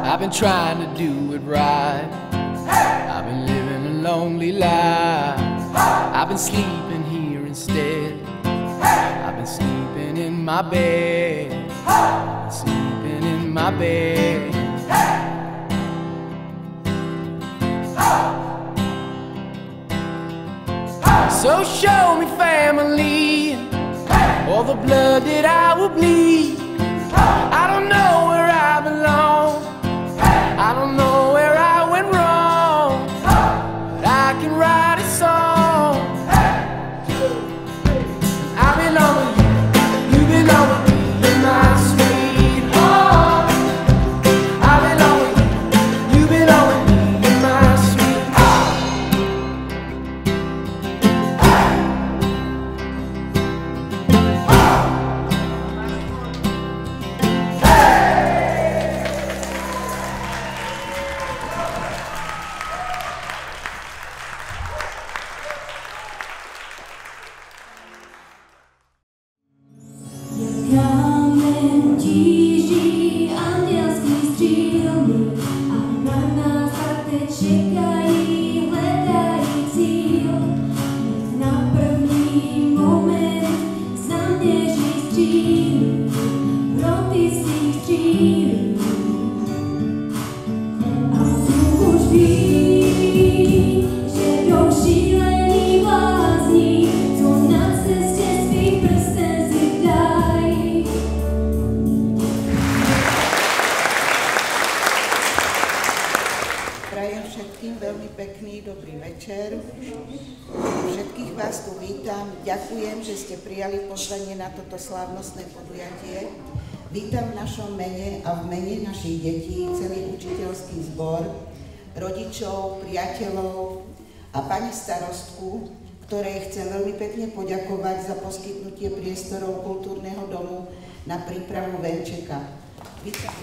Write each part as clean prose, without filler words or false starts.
I've been trying to do it right. I've been living a lonely life. I've been sleeping here instead. I've been sleeping in my bed. I've been sleeping in my bed. So show me family, all the blood that I will bleed. I don't know where I belong. I don't know where I went wrong, but I can write a song. I belong with you, you belong with me, you're my sweetheart. I belong with you, you belong with me, you're my sweetheart. Kamen tíží andělský střílny a na nás takto čekají, hledají cíl. Hned na první moment zaměří stříly, protistých střílí. A tu už ví, že jdou šílení blázní, co na cestě svých prsten si dají. Prajem všetkým veľmi pekný dobrý večer. Všetkých vás tu vítam. Ďakujem, že ste prijali pozvanie na toto slávnostné podujatie. Vítam v našom mene a v mene našich detí celý učiteľský zbor, rodičov, priateľov a pani starostku, ktorej chcem veľmi pekne poďakovať za poskytnutie priestorov kultúrneho domu na prípravu venčeka. Vítam.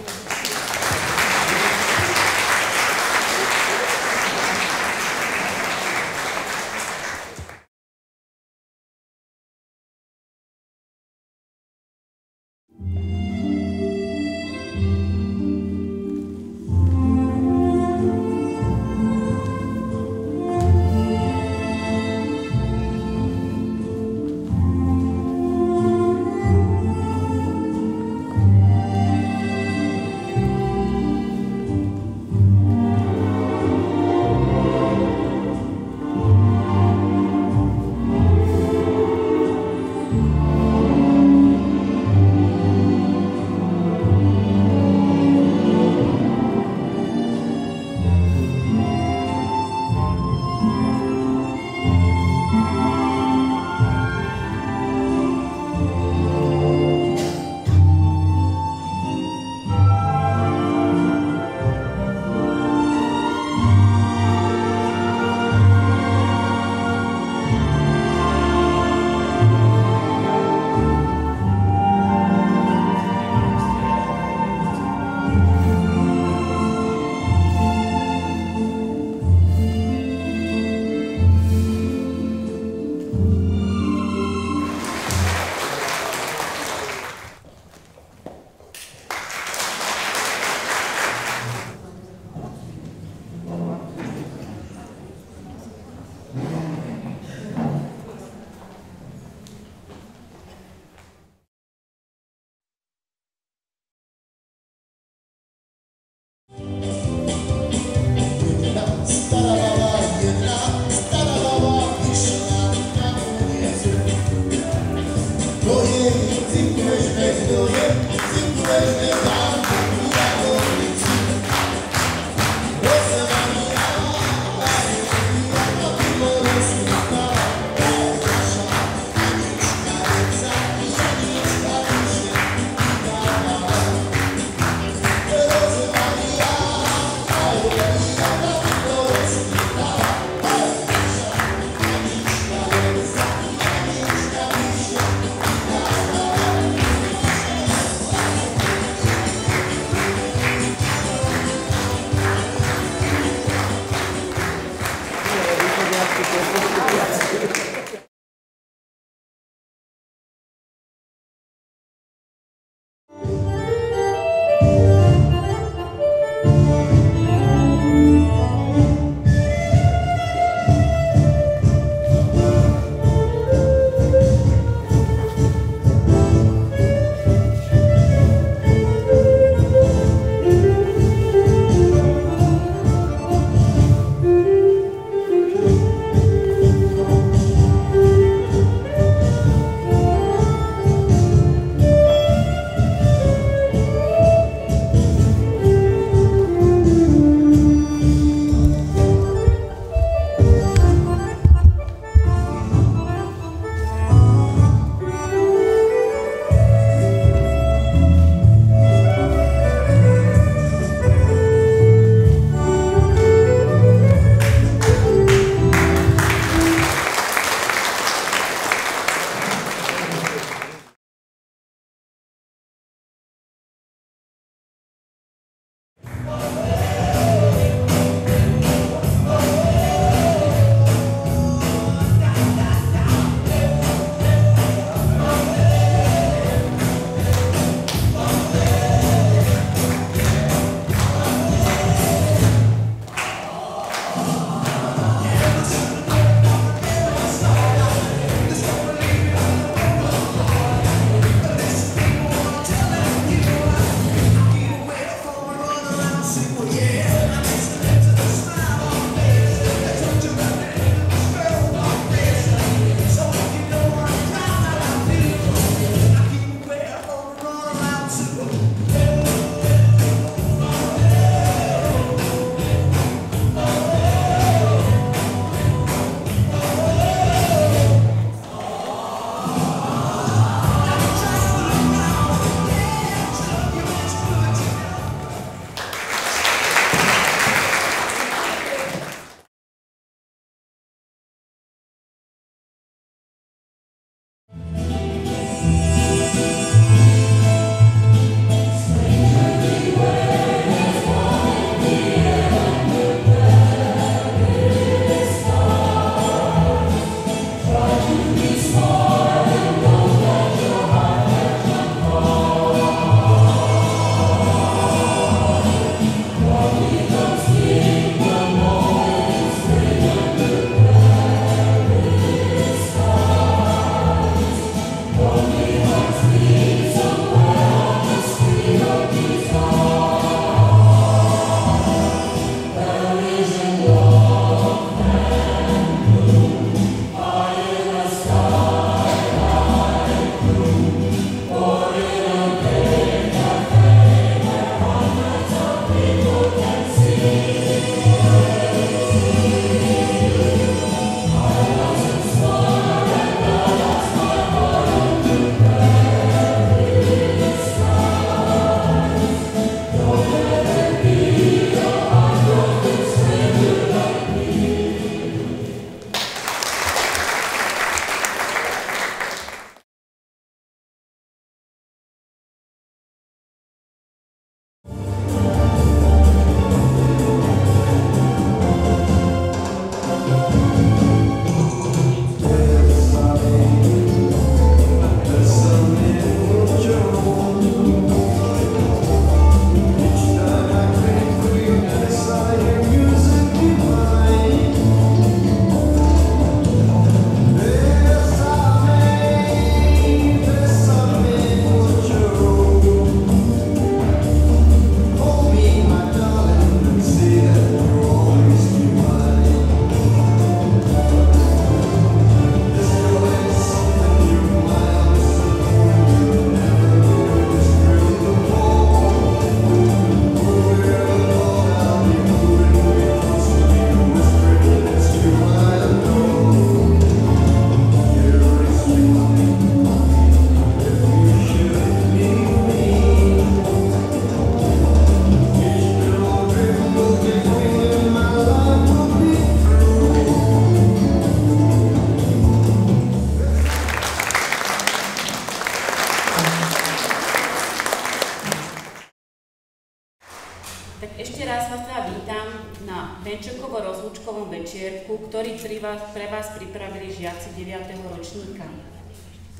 Tak ešte raz vás teda vítam na Benčekovo-rozlúčkovom večierku, ktorý pre vás pripravili žiaci 9. ročníka.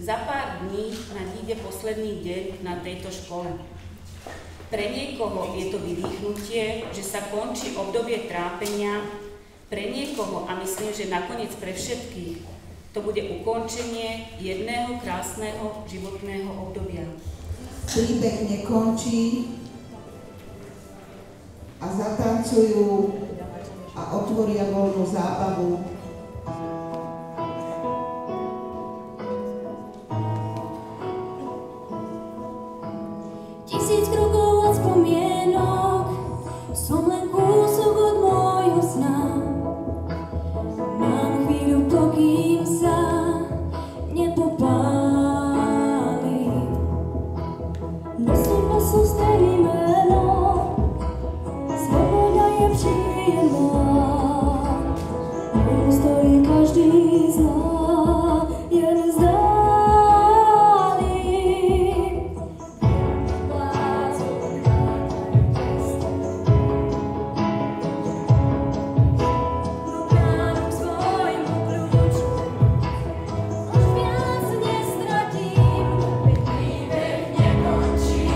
Za pár dní nadíde posledný deň na tejto škole. Pre niekoho je to vydýchnutie, že sa končí obdobie trápenia, pre niekoho, a myslím, že nakoniec pre všetkých, to bude ukončenie jedného krásneho životného obdobia. Príbeh nekončí a zatancujú a otvoria voľnú zábavu. Tisíc krokov od spomienok, som len kúsok od môjho sna. Mám chvíľu, pokým sa nepopálim. Nosím pasu starý meno, svoboda je príjemná. Stojí každý z nás, jen vzdálený. Dokážem svojmu kľúču, už viac nestratím. Veď príbeh nekončí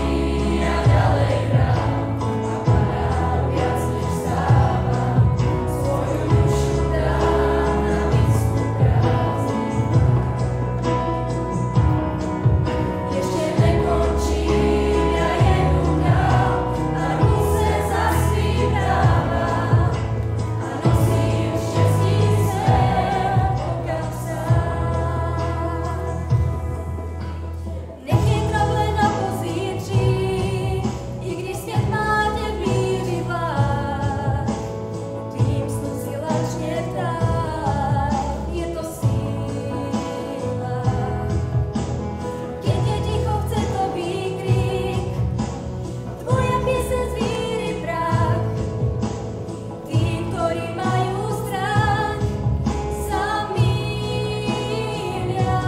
a ďalej hrám a padám viac než vstávam. Svoju dušu dám na misku prázdnin. Ešte nekončím, ja jedu dál a rúse zasvím práva a nosím šťastný sen po kapsách. Nech je trable na pozícii, i když svět má tě výřivá, tvým snu si lačně vták, je to síla. Keď je ticho, chce to výkrik, tvoja pieseň zvíri prach. Tí, ktorí majú strach, sa mýlia.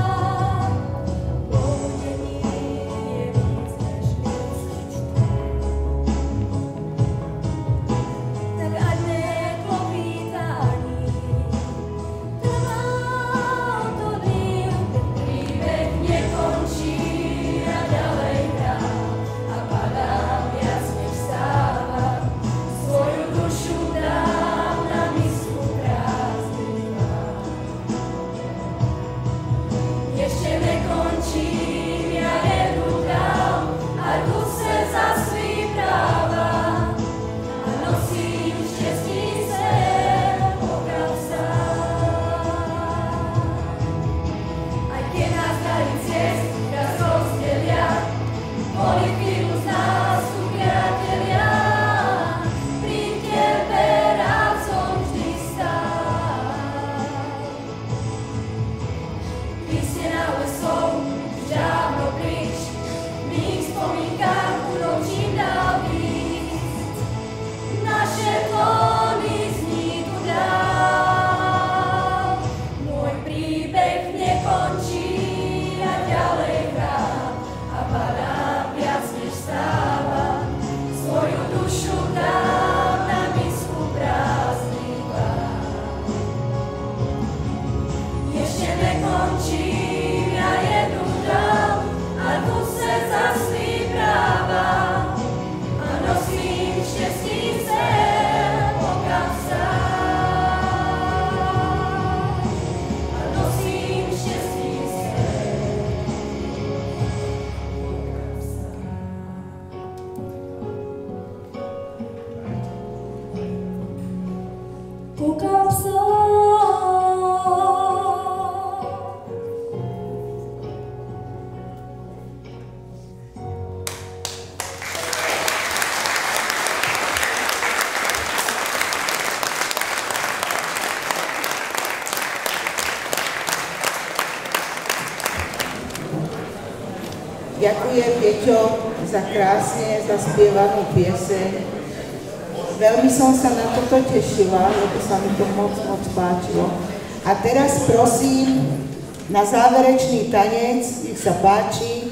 Pohodenie je víc než ľudský tak ať neklopítání trvá to dým. Príbeh nekončí a ďalej hrám a padám viac než vstávam. Svoju dušu dám na misku prázdnin. Ešte nekončím, ja jedu dál a rúse zasvím práva a nosím šťastný sen po kapsách. Aj keď nás dali ciest raz rozdelia, boli chvíľu z nás sú priatelia. Pri tebe rád som vždy stál. Písnená lesov už dávno pryč, v mých spomínkach budú čím dál víc. Naše tóny zní tu dál. Môj príbeh nekončí a ďalej hrám a padám viac než vstávam. Svoju dušu dám na misku prázdnych vách. Ešte nekončím, ja jedu dál a rúse zasvím práva a nosím šťastný sen po kapsách. A nosím šťastný sen po kapsách. Ďakujem, Peťo, za krásne zaspievanú pieseň. Veľmi som sa na toto tešila, lebo sa mi to moc páčilo. A teraz prosím na záverečný tanec, nech sa páči.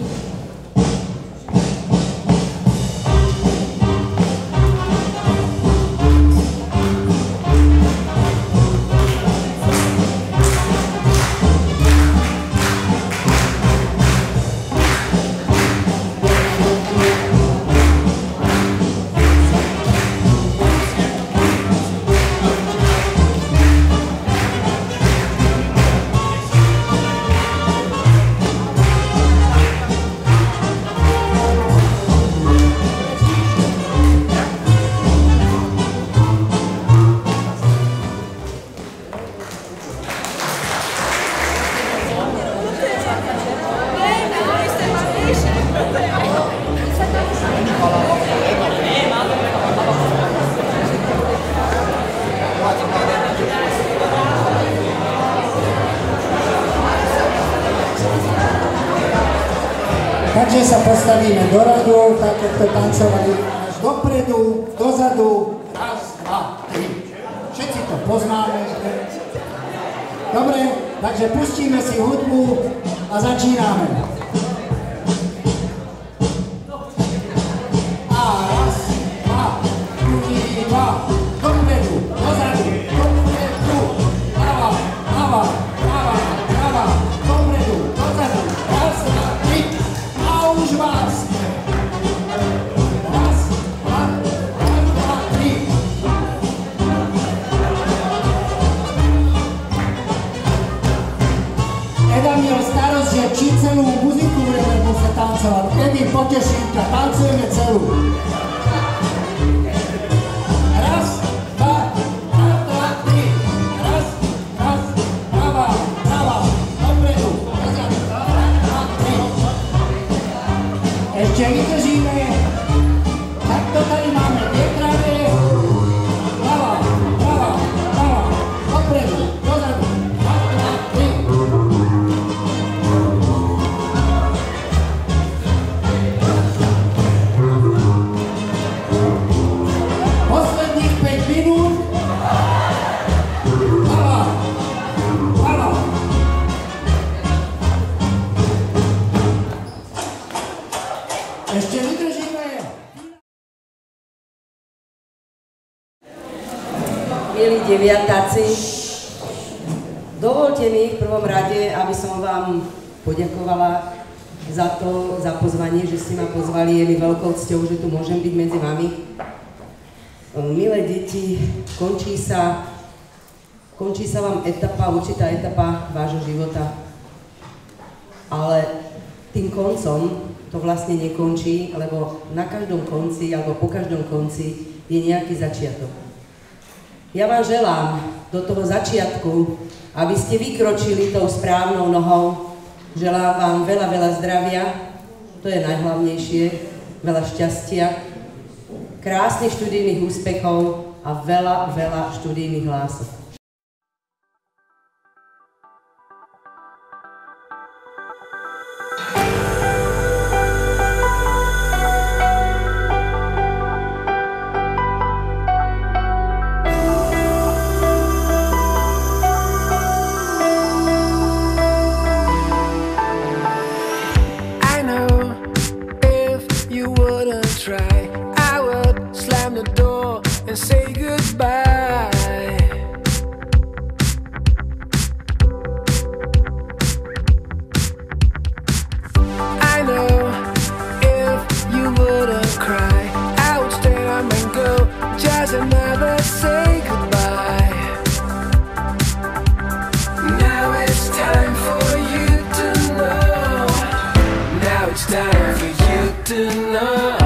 sa postavíme do radu, tak jak to tancovali až dopredu, dozadu, raz, dva, tri. Všetci to poznáme. Dobre, takže pustíme si hudbu a začíname. A raz, dva, dva, dopredu, dozadu, dopredu, prava, prava, prava, prava, dopredu, dozadu, raz, dva, tri, a už vás. Raz, dva, tri. Eda měl starost, že či celou muziku budeme se tancovat. Edy, poteším ťa, tancujeme celú. Raz, dva, tri. Raz, prava, prava, dopredu, dozadu, raz, dva, tri. Ešte vydržíme. Takto tady máme dvě krávy. Prava, prava, prava, dopredu, dozadu, raz, dva, tri. Posledních 5 minut. Prava, prava. Ešte vydržíme. Milí deviatáci, dovolte mi v prvom rade, aby som vám poďakovala za pozvanie, že ste ma pozvali. Je mi veľkou cťou, že tu môžem byť medzi vami. Milé deti, končí sa vám určitá etapa vášho života. Ale tým koncom to vlastne nekončí, lebo na každom konci, alebo po každom konci je nejaký začiatok. Ja vám želám do toho začiatku, aby ste vykročili tou správnou nohou. Želám vám veľa, veľa zdravia, to je najhlavnejšie, veľa šťastia, krásnych študijných úspechov a veľa, veľa študijných lások. I know if you wouldn't try, I would slam the door and say goodbye. I know if you wouldn't cry, I would stay on and go just and never say goodbye. Now it's time for you to know. Now it's time for you to know.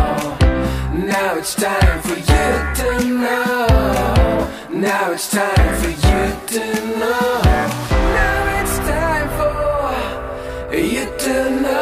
Now it's time for you to know. Now it's time for you to know. Now it's time for you to know.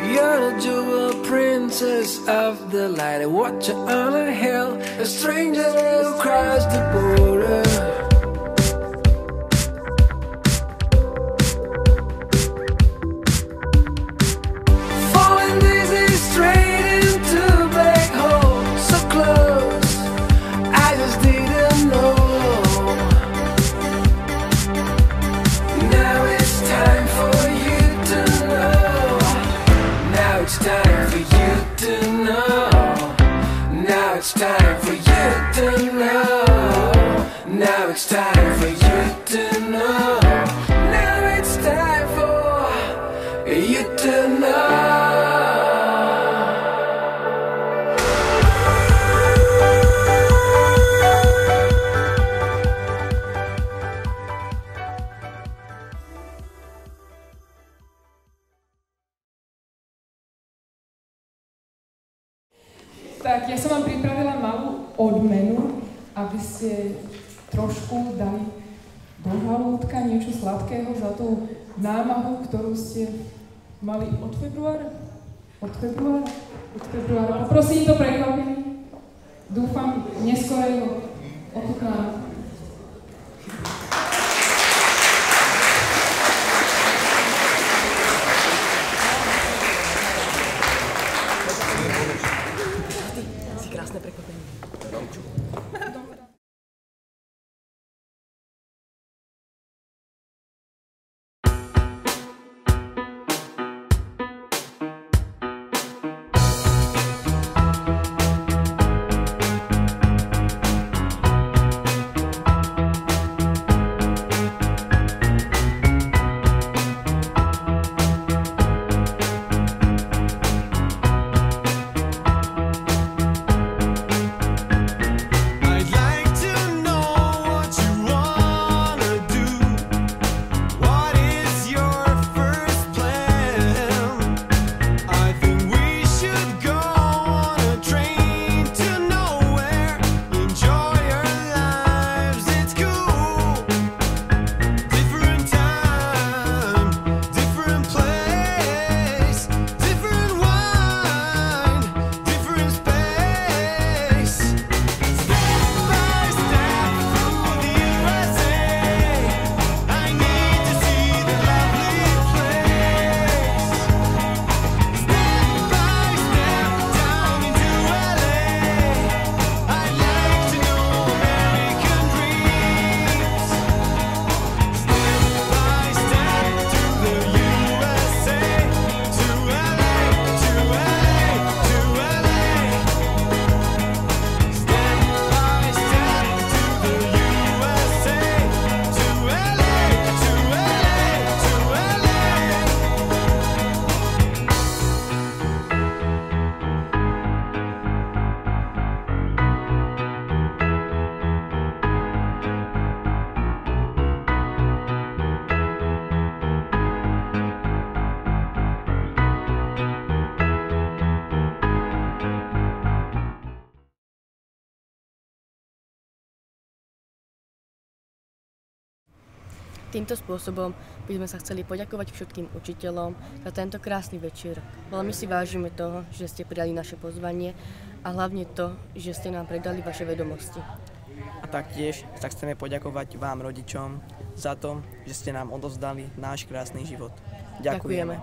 You're the jewel princess of the light. I watch you on a hill, a stranger who crossed the border. Falling dizzy straight into a black hole, so close, I just didn't know. Now it's time for you to know. Now it's time for you to know. Now it's time for you to know. Now it's time for you to know. Now it's time for you to know. Tak, ja som vám pripravila malú odmenu, aby ste trošku dali do žalúdka niečo sladkého za tú námahu, ktorú ste mali od februára. Poprosím to prekvapenie. Dúfam neskorého ochutnám. Si krásne prekvapenie. Týmto spôsobom by sme sa chceli poďakovať všetkým učiteľom za tento krásny večer. Veľmi si vážime toho, že ste prijali naše pozvanie a hlavne to, že ste nám predali vaše vedomosti. A taktiež sa chceme poďakovať vám, rodičom, za to, že ste nám odovzdali náš krásny život. Ďakujeme.